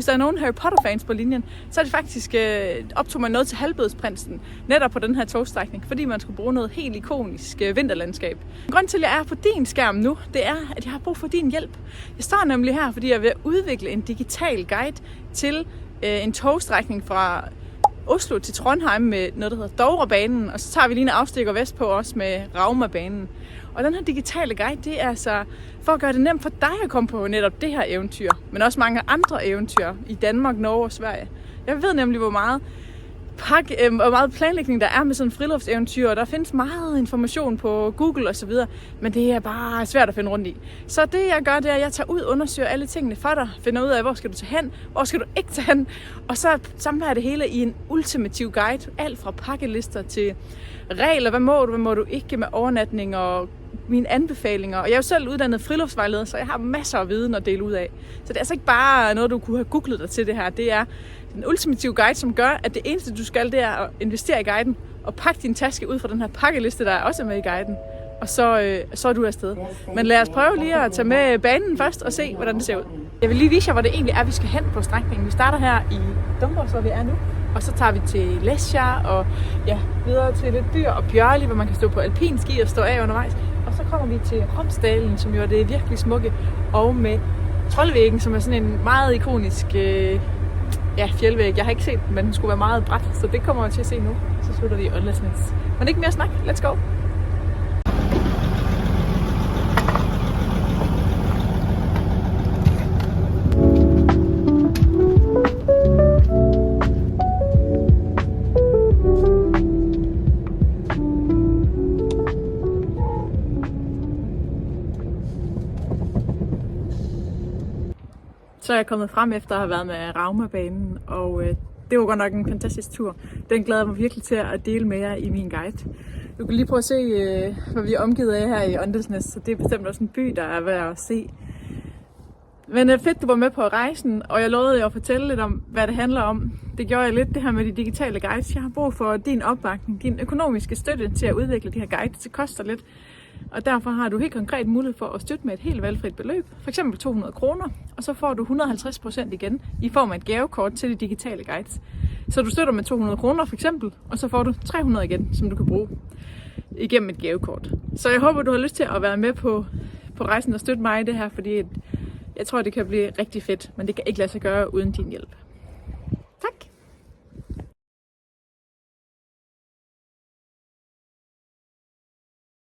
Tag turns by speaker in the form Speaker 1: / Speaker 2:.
Speaker 1: Hvis der er nogen Harry Potter-fans på linjen, så er det faktisk optog man noget til Halvblodsprinsen, netop på den her togstrækning, fordi man skulle bruge noget helt ikonisk vinterlandskab. Grunden til, at jeg er på din skærm nu, det er, at jeg har brug for din hjælp. Jeg står nemlig her, fordi jeg er ved at udvikle en digital guide til en togstrækning fra Oslo til Trondheim med noget, der hedder Dovrebanen, og så tager vi lige en afstikker vestpå også med Raumabanen. Og den her digitale guide, det er altså for at gøre det nemt for dig at komme på netop det her eventyr, men også mange andre eventyr i Danmark, Norge og Sverige. Jeg ved nemlig, hvor meget planlægning der er med sådan en friluftseventyr, og der findes meget information på Google og så videre, men det er bare svært at finde rundt i. Så det jeg gør, det er, at jeg tager ud, undersøger alle tingene for dig, finder ud af, hvor skal du tage hen, hvor skal du ikke tage hen, og så samler jeg det hele i en ultimativ guide, alt fra pakkelister til regler, hvad må du ikke med overnatning og mine anbefalinger. Og jeg er jo selv uddannet friluftsvejleder, så jeg har masser af viden at dele ud af. Så det er altså ikke bare noget, du kunne have googlet dig til det her. Det er en ultimativ guide, som gør, at det eneste, du skal, det er at investere i guiden og pakke din taske ud fra den her pakkeliste, der er også med i guiden. Og så er du afsted. Men lad os prøve lige at tage med banen først og se, hvordan det ser ud. Jeg vil lige vise jer, hvor det egentlig er, vi skal hen på strækningen. Vi starter her i Dombås, hvor vi er nu. Og så tager vi til Lesja og videre til lidt Dyr og Bjørli, hvor man kan stå på alpinski og stå af undervejs. Og så kommer vi til Romsdalen, som jo er det virkelig smukke, og med Trollvæggen, som er sådan en meget ikonisk fjeldvæg. Jeg har ikke set den, men den skulle være meget brat, så det kommer jeg til at se nu. Så slutter vi i Åndalsnes. Men ikke mere snak. Let's go! Så er jeg kommet frem efter at have været med Raumabanen, og det var godt nok en fantastisk tur. Den glæder jeg mig virkelig til at dele med jer i min guide. Du kan lige prøve at se, hvad vi er omgivet af her i Åndalsnes, så det er bestemt også en by, der er værd at se. Men det er fedt, du var med på rejsen, og jeg lovede jer at fortælle lidt om, hvad det handler om. Det gjorde jeg lidt, det her med de digitale guides. Jeg har brug for din opbakning, din økonomiske støtte til at udvikle de her guides. Det koster lidt. Og derfor har du helt konkret mulighed for at støtte med et helt valgfrit beløb, f.eks. 200 kroner, og så får du 150% igen i form af et gavekort til de digitale guides. Så du støtter med 200 kroner for eksempel, og så får du 300 igen, som du kan bruge igennem et gavekort. Så jeg håber, du har lyst til at være med på rejsen og støtte mig i det her, fordi jeg tror, det kan blive rigtig fedt, men det kan ikke lade sig gøre uden din hjælp.